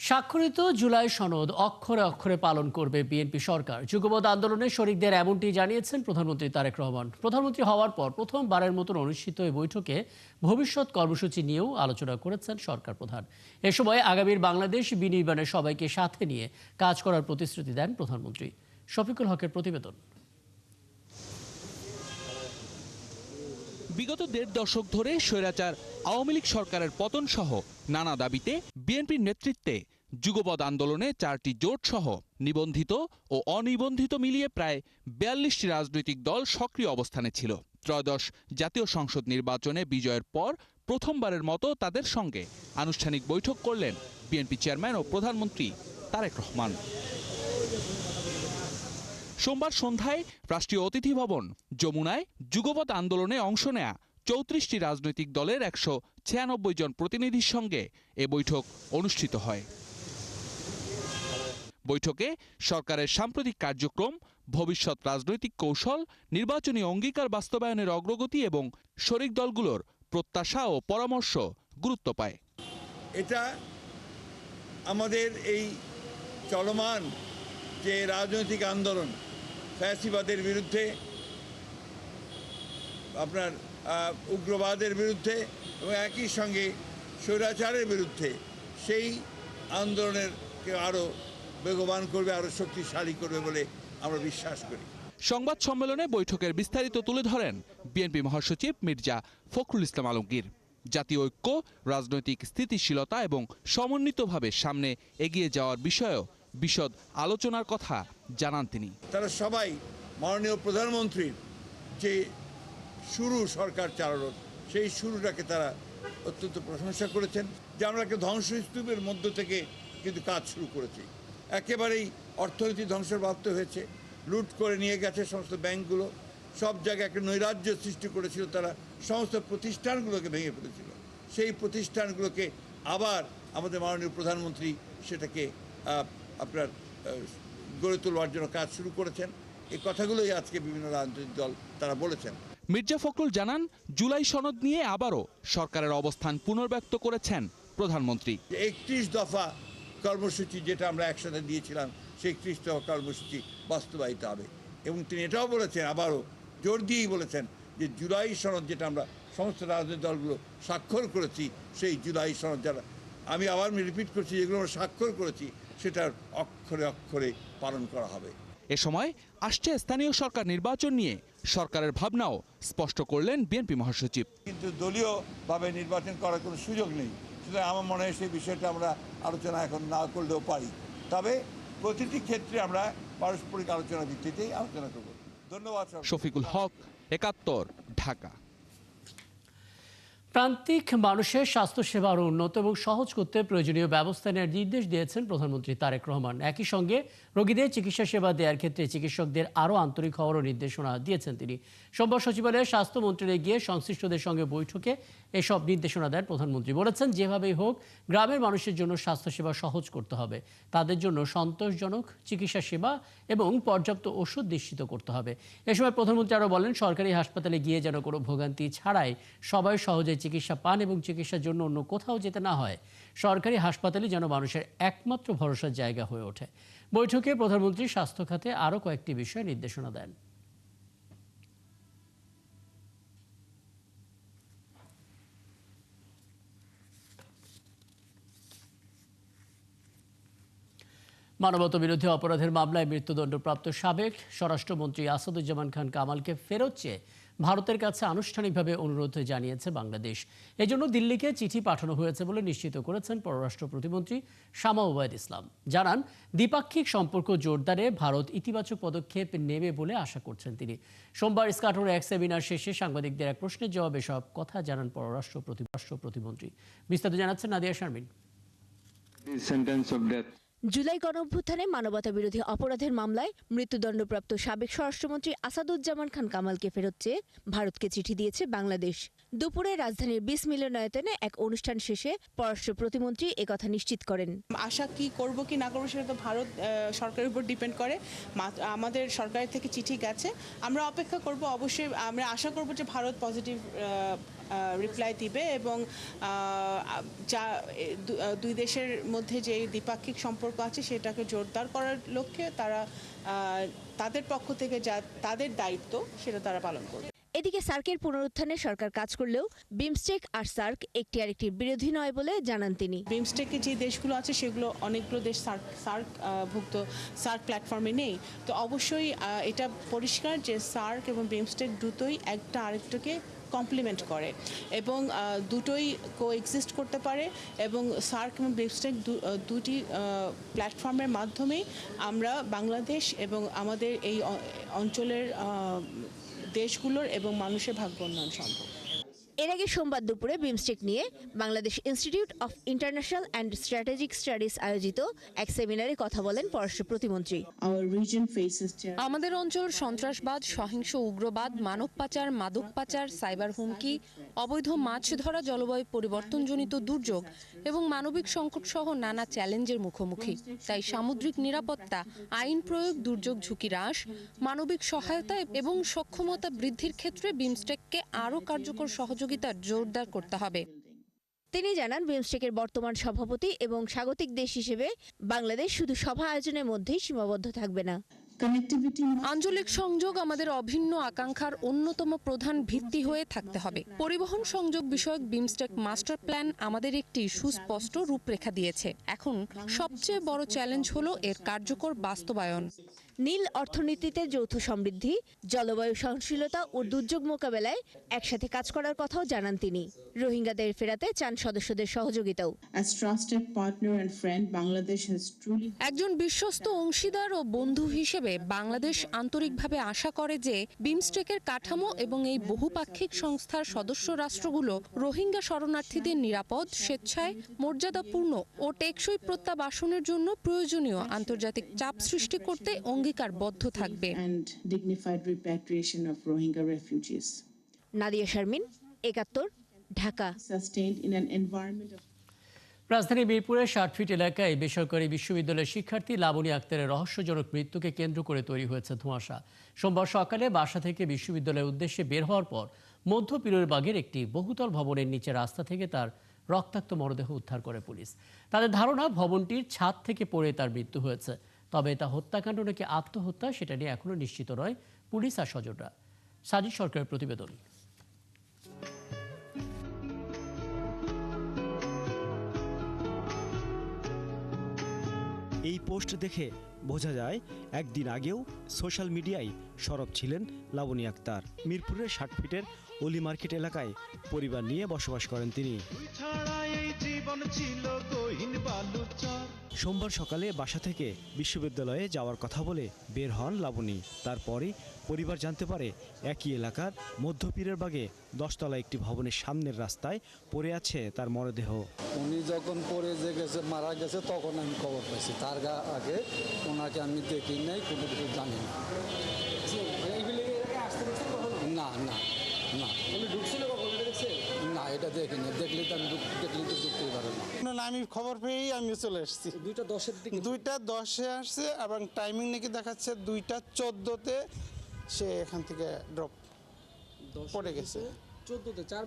স্বাক্ষরিত জুলাই সনদ অক্ষরে অক্ষরে পালন করবে বিএনপি সরকার। যুগপৎ আন্দোলনে শরিকদের এমনটি জানিয়েছেন প্রধানমন্ত্রী তারেক রহমান। প্রধানমন্ত্রী হওয়ার পর প্রথমবারের মতন অনুষ্ঠিত এই বৈঠকে ভবিষ্যৎ কর্মসূচি নিয়েও আলোচনা করেছেন সরকার প্রধান। এ সময় আগামীর বাংলাদেশ বিনির্মাণে সবাইকে সাথে নিয়ে কাজ করার প্রতিশ্রুতি দেন প্রধানমন্ত্রী। শফিকুল হকের প্রতিবেদন। বিগত দেড় দশক ধরে স্বৈরাচার আওয়ামী লীগ সরকারের পতন সহ নানা দাবিতে বিএনপির নেতৃত্বে যুগপৎ আন্দোলনে 4টি জোট সহ নিবন্ধিত ও অনিবন্ধিত মিলিয়ে প্রায় 42টি রাজনৈতিক দল সক্রিয় অবস্থানে ছিল। ত্রয়োদশ জাতীয় সংসদ নির্বাচনে বিজয়ের পর প্রথমবারের মতো তাদের সঙ্গে আনুষ্ঠানিক বৈঠক করলেন বিএনপি চেয়ারম্যান ও প্রধানমন্ত্রী তারেক রহমান। সোমবার সন্ধ্যায় রাষ্ট্রীয় অতিথি ভবন যমুনায় যুগপৎ আন্দোলনে অংশ নেয়া 34টি রাজনৈতিক দলের 196 জন প্রতিনিধির সঙ্গে এ বৈঠক অনুষ্ঠিত হয়। বৈঠকে সরকারের সাম্প্রতিক কার্যক্রম, ভবিষ্যৎ রাজনৈতিক কৌশল, নির্বাচনী অঙ্গীকার বাস্তবায়নের অগ্রগতি এবং শরিক দলগুলোর প্রত্যাশা ও পরামর্শ গুরুত্ব পায়। এটা আমাদের এই চলমান যে রাজনৈতিক আন্দোলন, ফ্যাসিবাদের বিরুদ্ধে, আপনার উগ্রবাদের বিরুদ্ধে এবং একই সঙ্গে স্বৈরাচারের বিরুদ্ধে, সেই আন্দোলনেরকে আরও বেগবান করবে, আরও শক্তিশালী করবে বলে আমরা বিশ্বাস করি। সংবাদ সম্মেলনে বৈঠকের বিস্তারিত তুলে ধরেন বিএনপি মহাসচিব মির্জা ফখরুল ইসলাম আলমগীর। জাতীয় ঐক্য, রাজনৈতিক স্থিতিশীলতা এবং সমন্বিতভাবে সামনে এগিয়ে যাওয়ার বিষয়েও বিশদ আলোচনার কথা জানান তিনি। তারা সবাই মাননীয় প্রধানমন্ত্রীর যে শুরু সরকার চালানোর, সেই শুরুটাকে তারা অত্যন্ত প্রশংসা করেছেন। যে আমরা একটা ধ্বংসস্তূপের মধ্য থেকে কিন্তু কাজ শুরু করেছি। একেবারেই অর্থনীতি ধ্বংসপ্রাপ্ত হয়েছে, লুট করে নিয়ে গেছে সমস্ত ব্যাংকগুলো, সব জায়গায় একটা নৈরাজ্য সৃষ্টি করেছিল তারা, সমস্ত প্রতিষ্ঠানগুলোকে ভেঙে ফেলেছিল। সেই প্রতিষ্ঠানগুলোকে আবার আমাদের মাননীয় প্রধানমন্ত্রী সেটাকে আপনার গড়ে তোলবার জন্য কাজ শুরু করেছেন। এই কথাগুলোই আজকে বিভিন্ন রাজনৈতিক দল তারা বলেছেন। মির্জা ফখরুল জানান, জুলাই সনদ নিয়ে আবারও সরকারের অবস্থান পুনর্ব্যক্ত করেছেন প্রধানমন্ত্রী। 31 দফা কর্মসূচি যেটা আমরা একসাথে দিয়েছিলাম, সেই 31 দফা কর্মসূচি বাস্তবায়িত হবে। এবং তিনি এটাও বলেছেন, আবারও জোর দিয়েই বলেছেন যে জুলাই সনদ যেটা আমরা সমস্ত রাজনৈতিক দলগুলো স্বাক্ষর করেছি, সেই জুলাই সনদ যারা, আমি আবার রিপিট করছি, যেগুলো আমরা স্বাক্ষর করেছি সেটার অক্ষরে অক্ষরে পালন করা হবে। এ সময় আসছে স্থানীয় সরকার নির্বাচন নিয়ে সরকারের ভাবনাও স্পষ্ট করলেন বিএনপি মহাসচিব। কিন্তু দলীয়ভাবে নির্বাচন করার কোনো সুযোগ নেই, সুতরাং আমার মনে হয় সেই বিষয়টা আমরা আলোচনা এখন না করলেও পারি। তবে প্রতিটি ক্ষেত্রে আমরা পারস্পরিক আলোচনার ভিত্তিতেই আলোচনা করব। ধন্যবাদ। শফিকুল হক, 71, ঢাকা। প্রান্তিক মানুষের স্বাস্থ্যসেবা আরও উন্নত এবং সহজ করতে প্রয়োজনীয় ব্যবস্থা নেওয়ার নির্দেশ দিয়েছেন প্রধানমন্ত্রী তারেক রহমান। একই সঙ্গে রোগীদের চিকিৎসা সেবা দেওয়ার ক্ষেত্রে চিকিৎসকদের আরও আন্তরিক হওয়ারও নির্দেশনা দিয়েছেন তিনি। সোমবার সচিবালয়ে স্বাস্থ্য মন্ত্রণালয়ে গিয়ে সংশ্লিষ্টদের সঙ্গে বৈঠকে এসব নির্দেশনা দেন প্রধানমন্ত্রী। বলেছেন, যেভাবেই হোক গ্রামের মানুষের জন্য স্বাস্থ্যসেবা সহজ করতে হবে, তাদের জন্য সন্তোষজনক চিকিৎসা সেবা এবং পর্যাপ্ত ওষুধ নিশ্চিত করতে হবে। এ সময় প্রধানমন্ত্রী আরও বলেন, সরকারি হাসপাতালে গিয়ে যেন কোনো ভোগান্তি ছাড়াই সবাই সহজে চিকিৎসা পান এবং চিকিৎসার জন্য অন্য কোথাও যেতে না হয়। সরকারি হাসপাতালে যেন মানুষের একমাত্র ভরসার জায়গা হয়ে ওঠে। বৈঠকে প্রধানমন্ত্রী স্বাস্থ্য খাতে আরও কয়েকটি বিষয়ে নির্দেশনা দেন। মানবতাবিরোধী অপরাধের মামলায় মৃত্যুদণ্ডপ্রাপ্ত সাবেক স্বরাষ্ট্রমন্ত্রী আসাদুজ্জামান খান কামালকে ফেরত চেয়ে ভারতের কাছে আনুষ্ঠানিকভাবে অনুরোধ জানিয়েছে বাংলাদেশ। এজন্য দিল্লিকে চিঠি পাঠানো হয়েছে বলে নিশ্চিত করেছেন পররাষ্ট্র প্রতিমন্ত্রী শামা ওবায়দ ইসলাম। জানান, দ্বিপাক্ষিক সম্পর্ক জোরদারে ভারত ইতিবাচক পদক্ষেপ নেবে বলে আশা করছেন তিনি। সোমবার স্কাটোর এক সেমিনার শেষে সাংবাদিকদের এক প্রশ্নের জবাবে সব কথা জানান পররাষ্ট্র প্রতিমন্ত্রী। বিস্তারিত জানাচ্ছেন নাদিয়া শারমিন। জুলাই গণঅভ্যুত্থানে মানবতাবিরোধী অপরাধের মামলায় মৃত্যুদণ্ডপ্রাপ্ত সাবেক স্বরাষ্ট্রমন্ত্রী আসাদুজ্জামান খান কামালকে ফেরত চেয়ে ভারতকে চিঠি দিয়েছে বাংলাদেশ। দুপুরে রাজধানীর 20 মিলনায়তনে এক অনুষ্ঠান শেষে পররাষ্ট্র প্রতিমন্ত্রী একথা নিশ্চিত করেন। আশা কি করব কি না করবো সেটা তো ভারত সরকারের উপর ডিপেন্ড করে। আমাদের সরকারের থেকে চিঠি গেছে, আমরা অপেক্ষা করব। অবশ্যই আমরা আশা করব যে ভারত পজিটিভ রিপ্লাই দিবে এবং যা দুই দেশের মধ্যে যে দ্বিপাক্ষিক সম্পর্ক আছে সেটাকে জোরদার করার লক্ষ্যে তারা তাদের পক্ষ থেকে যা তাদের দায়িত্ব সেটা তারা পালন করবে। এদিকে সার্কের পুনরুত্থানে সরকার কাজ করলেও বিমস্টেক আর সার্ক একটি আরেকটির বিরোধী নয় বলে জানান তিনি। বিমস্টেকে যে দেশগুলো আছে সেগুলো অনেকগুলো দেশ সার্ক সার্ক প্ল্যাটফর্মে নেই, তো অবশ্যই এটা পরিষ্কার যে সার্ক এবং বিমস্টেক দুটোই একটা আরেকটাকে কমপ্লিমেন্ট করে এবং দুটোই কোএক্সিস্ট করতে পারে এবং সার্ক এবং বিমস্টেক দুটি প্ল্যাটফর্মের মাধ্যমেই আমরা বাংলাদেশ এবং আমাদের এই অঞ্চলের দেশগুলোর এবং মানুষের ভাগ্য উন্নয়ন সম্ভব। এর আগে সোমবার দুপুরে বিমস্টেক নিয়ে Bangladesh institute of international and strategic studies আয়োজিত এক সেমিনারে কথা বলেন পররাষ্ট্র প্রতিমন্ত্রী। আমাদের অঞ্চল সন্ত্রাসবাদ, সহিংস উগ্রবাদ, মানব পাচার, মাদক পাচার, সাইবার হুমকি, অবৈধ মাছ ধরা, জলবায়ু পরিবর্তনজনিত দুর্যোগ এবং মানবিক সংকট সহ নানা চ্যালেঞ্জের মুখোমুখি। তাই সামুদ্রিক নিরাপত্তা, আইন প্রয়োগ, দুর্যোগ ঝুঁকি হ্রাস, মানবিক সহায়তা এবং সক্ষমতা বৃদ্ধির ক্ষেত্রে বিমস্টেককে আরও কার্যকর সহযোগিতা জোরদার করতে হবে। তিনি জানান, বিমস্টেকের বর্তমান সভাপতি এবং স্বাগতিক দেশ হিসেবে বাংলাদেশ শুধু সভা আয়োজনের মধ্যেই সীমাবদ্ধ থাকবে না। আঞ্চলিক সংযোগ আমাদের অভিন্ন আকাঙ্ক্ষার অন্যতম প্রধান ভিত্তি হয়ে থাকতে হবে। পরিবহন সংযোগ বিষয়ক বিমস্টেক মাস্টার প্ল্যান আমাদের একটি সুস্পষ্ট রূপরেখা দিয়েছে। এখন সবচেয়ে বড় চ্যালেঞ্জ হলো এর কার্যকর বাস্তবায়ন। নীল অর্থনীতিতে যৌথ সমৃদ্ধি, জলবায়ু সহনশীলতা ও দুর্যোগ মোকাবেলায় একসাথে কাজ করার কথাও জানান তিনি। রোহিঙ্গাদের ফেরাতে চান সদস্যদের সহযোগিতাও। একজন বিশ্বস্ত অংশীদার ও বন্ধু হিসেবে বাংলাদেশ আন্তরিকভাবে আশা করে যে বিমস্টেকের কাঠামো এবং এই বহুপাক্ষিক সংস্থার সদস্য রাষ্ট্রগুলো রোহিঙ্গা শরণার্থীদের নিরাপদ, স্বেচ্ছায়, মর্যাদাপূর্ণ ও টেকসই প্রত্যাবাসনের জন্য প্রয়োজনীয় আন্তর্জাতিক চাপ সৃষ্টি করতে অঙ্গীকারবদ্ধ থাকবে। নাদিয়া শারমিন, ৭১, ঢাকা। রাজধানী মিরপুরের ৬০ ফিট এলাকায় বেসরকারি বিশ্ববিদ্যালয়ের শিক্ষার্থী লাবণী আক্তারের রহস্যজনক মৃত্যুকে কেন্দ্র করে তৈরি হয়েছে ধোঁয়াশা। সোমবার সকালে বাসা থেকে বিশ্ববিদ্যালয়ের উদ্দেশ্যে বের হওয়ার পর মধ্য পীরেরবাগের একটি বহুতল ভবনের নিচে রাস্তা থেকে তার রক্তাক্ত মরদেহ উদ্ধার করে পুলিশ। তাদের ধারণা, ভবনটির ছাদ থেকে পড়ে তার মৃত্যু হয়েছে। তবে তা হত্যাকাণ্ড নাকি আত্মহত্যা সেটা নিয়ে এখনো নিশ্চিত নয় পুলিশ আর স্বজনরা। সাজিদ সরকারের প্রতিবেদন। এই পোস্ট দেখে বোঝা যায় একদিন আগেও সোশ্যাল মিডিয়ায় সরব ছিলেন লাবণী আক্তার। মিরপুরের ৬০ ফিটের অলি মার্কেট এলাকায় পরিবার নিয়ে বসবাস করেন তিনি। সোমবার সকালে বাসা থেকে বিশ্ববিদ্যালয়ে যাওয়ার কথা বলে বের হন লাবণী। তারপরই পরিবার জানতে পারে একই এলাকার মধ্য পীরেরবাগে 10তলা একটি ভবনের সামনের রাস্তায় পড়ে আছে তার মরদেহ। উনি যখন পড়ে যে গেছে, মারা গেছে, তখন আমি খবর পাইছি। তার আগে ওনাকে আমি দেখি নাই, কোনো কিছু জানি না। না না না, না, এটা দেখিনি। দেখলে তো ঢুকতেই পারে না। আমি খবর পেয়েই আমি চলে এসেছি। 2:10 আসছে এবং টাইমিং নাকি দেখাচ্ছে 2:14 সে এখান থেকে ড্রপ পড়ে গেছে। 4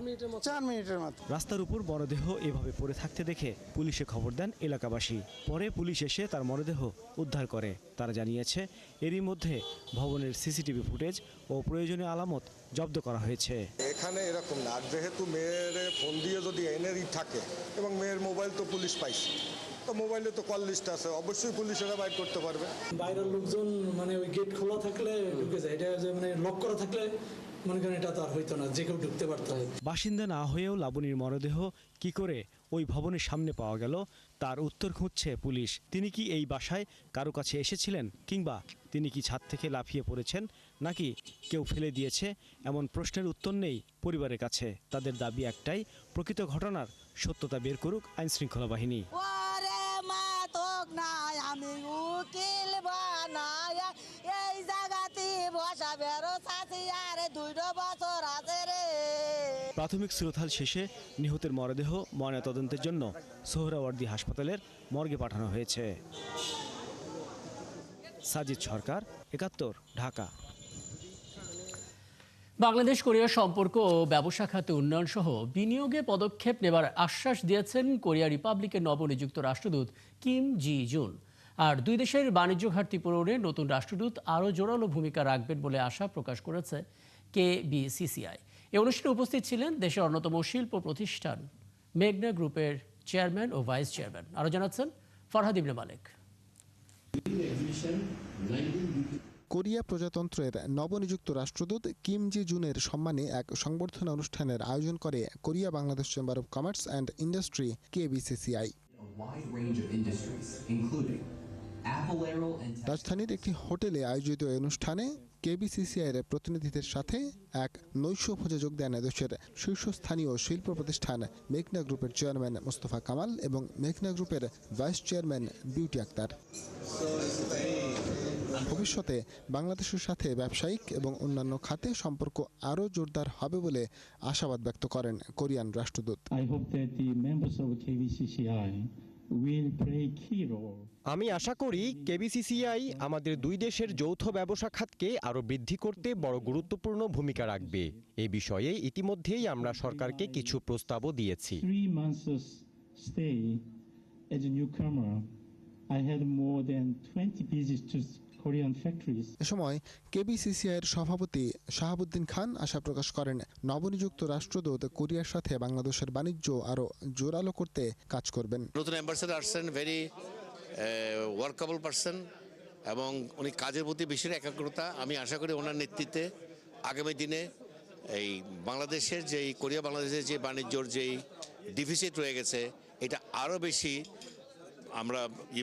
মিনিটের মাত্র। রাস্তার উপর মরদেহ এভাবে পড়ে থাকতে দেখে পুলিশে খবর দেন এলাকাবাসী। পরে পুলিশ এসে তার মরদেহ উদ্ধার করে। তারা জানিয়েছে, এরই মধ্যে ভবনের সিসিটিভি ফুটেজ ও প্রয়োজনীয় আলামত জব্দ করা হয়েছে। এখানে এরকম না, যেহেতু মেয়ের ফোন দিয়ে যদি এনআরই থাকে এবং মেয়ের মোবাইল তো পুলিশ পাইছে, তো মোবাইলে তো কল লিস্ট আছে, অবশ্যই পুলিশেরা বাইর করতে পারবে। বাইরের লোকজন মানে ওই গেট খোলা থাকলে ঢুকে যায়, এটা মানে লক করা থাকলে মনে করেন এটা তো আর হইতো না, যে কেউ ঢুকতে পারতো। বাসিন্দা না হয়েও লাবণীর মরদেহ কি করে ওই ভবনের সামনে পাওয়া গেল তার উত্তর খুঁজছে পুলিশ। তিনি কি এই বাসায় কারো কাছে এসেছিলেন, কিংবা তিনি কি ছাদ থেকে লাফিয়ে পড়েছেন, নাকি কেউ ফেলে দিয়েছে, এমন প্রশ্নের উত্তর নেই পরিবারের কাছে। তাদের দাবি একটাই, প্রকৃত ঘটনার সত্যতা বের করুক আইনশৃঙ্খলা বাহিনী। প্রাথমিক শ্রোতাল শেষে নিহতের মরদেহ ময়নাতদন্তের জন্য সোহরাওয়ার্দী হাসপাতালের মর্গে পাঠানো হয়েছে। সাজিদ সরকার, ৭১, ঢাকা। বাংলাদেশ কোরিয়া সম্পর্ক ও ব্যবসা খাতে উন্নয়ন সহ বিনিয়োগে পদক্ষেপ নেবার আশ্বাস দিয়েছেন কোরিয়া রিপাবলিকের নবনিযুক্ত রাষ্ট্রদূত কিম জি জুন। আর দুই দেশের বাণিজ্য ঘাটতি পূরণে নতুন রাষ্ট্রদূত আরও জোরালো ভূমিকা রাখবেন বলে আশা প্রকাশ করেছে KBCCI। এই অনুষ্ঠানে উপস্থিত ছিলেন দেশের অন্যতম শিল্প প্রতিষ্ঠান মেঘনা গ্রুপের চেয়ারম্যান ও ভাইস চেয়ারম্যান। আরও জানাচ্ছেন ফরহাদ ইবনে মালেক। কোরিয়া প্রজাতন্ত্রের নবনিযুক্ত রাষ্ট্রদূত কিম জি জুনের সম্মানে এক সংবর্ধনা অনুষ্ঠানের আয়োজন করে Korea Bangladesh chamber of commerce and industry KBCCI। রাজধানীর একটি হোটেলে আয়োজিত এই অনুষ্ঠানে KBCCI এর প্রতিনিধিদের সাথে এক নৈশভোজে যোগ দেন দেশের শীর্ষস্থানীয় শিল্প প্রতিষ্ঠান মেঘনা গ্রুপের চেয়ারম্যান মোস্তফা কামাল এবং মেঘনা গ্রুপের ভাইস চেয়ারম্যান বিউটি আক্তার। ভবিষ্যতে বাংলাদেশের সাথে ব্যবসায়িক এবং অন্যান্য খাতে সম্পর্ক আরও জোরদার হবে বলে আশাবাদ ব্যক্ত করেন কোরিয়ান রাষ্ট্রদূত। আমি আশা করি KBCCI আমাদের দুই দেশের যৌথ ব্যবসা খাতকে আরও বৃদ্ধি করতে বড় গুরুত্বপূর্ণ ভূমিকা রাখবে। এ বিষয়ে ইতিমধ্যেই আমরা সরকারকে কিছু প্রস্তাবও দিয়েছি। এ সময় KBCCI এর সভাপতি শাহাবুদ্দিন খান আশা প্রকাশ করেন নবনিযুক্ত রাষ্ট্রদূত কোরিয়ার সাথে বাংলাদেশের বাণিজ্য আরও জোরালো করতে কাজ করবেন। নতুন অ্যাম্বাসেডর আসছেন ভেরি ওয়ার্কেবল পারসন এবং উনি কাজের প্রতি বেশি একাগ্রতা। আমি আশা করি ওনার নেতৃত্বে আগামী দিনে এই বাংলাদেশের যেই কোরিয়া বাংলাদেশের যে বাণিজ্যর যেই ডিফিসিট রয়ে গেছে এটা আরও বেশি আমরা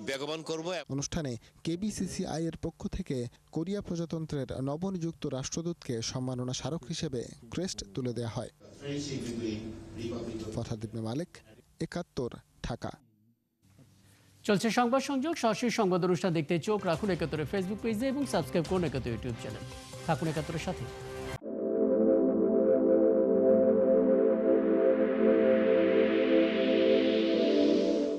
বেগবান করব। অনুষ্ঠানে KBCCI এর পক্ষ থেকে কোরিয়া প্রজাতন্ত্রের নবনিযুক্ত রাষ্ট্রদূতকে সম্মাননা স্মারক হিসেবে ক্রেস্ট তুলে দেওয়া হয়। ফরহাদ ইবনে মালেক, ৭১, ঢাকা। চলছে সংবাদ সংযোগ। সরাসরি সংবাদ অনুষ্ঠান দেখতে চোখ রাখুন ৭১ ফেসবুক পেজে এবং সাবস্ক্রাইব করুন ৭১ ইউটিউব চ্যানেল। থাকুন ৭১-এর সাথে।